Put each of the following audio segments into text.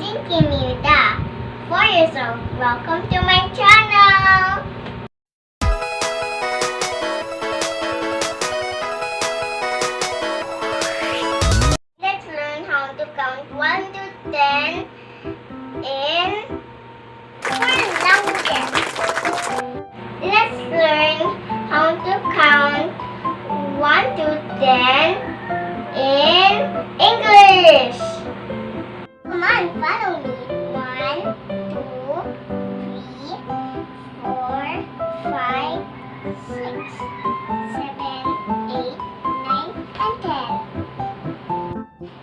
Hyejin Nyzia, 4 years old. Welcome to my channel! Let's learn how to count 1 to 10 in foreign languages. Let's learn how to count 1 to 10 in English. Come on, follow me. 1, 2, 3, 4, 5, 6, 7, 8, 9, and 10.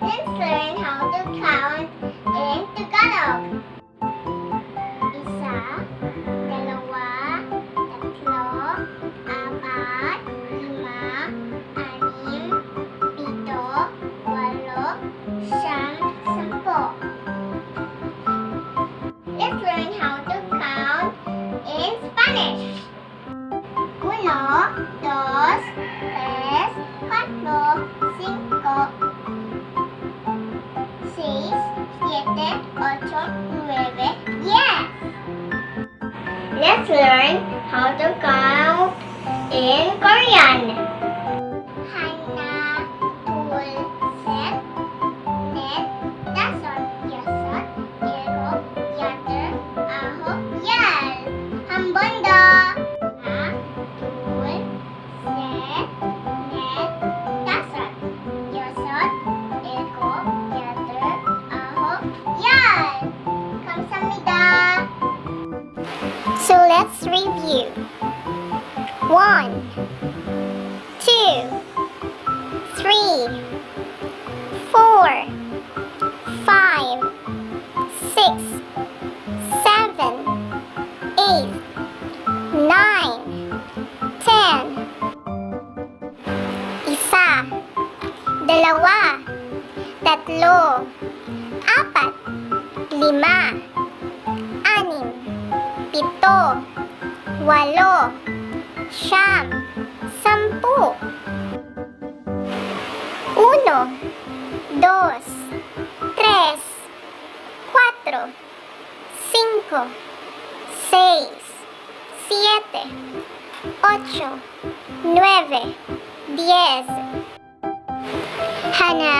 Let's learn how to count in Tagalog. Isa, dalawa, tatlo, apat, lima, anim, pito, walo, siyam, sampo. Let's learn how to count in Spanish. 1, 2, 3, 4, 5, 6, 7, 8, 9, 10. Let's learn how to count in Korean. Hana, tul, set, net, dasot, yasot, ilog, yater, ahok, yal. 한 번 더. 하나, 둘, 셋, 넷, 다섯, 여섯, 일곱, 여덟, 아홉, 열. 감사합니다. So let's review. 1, 2, 3, 4, 5, 6, 7, 8, 9, 10. Isa, dalawa, tatlo, apat, lima, anim, pito, walo, siyam, sampu. 1, 2, 3, 4, 5, 6, 7, 8, 9, 10. Hana,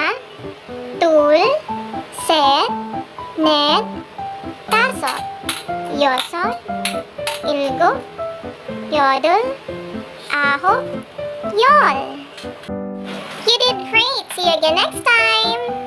tul, set, net, dasot, yosot, ilgok, yodol, ahok, yol. You did great! See you again next time!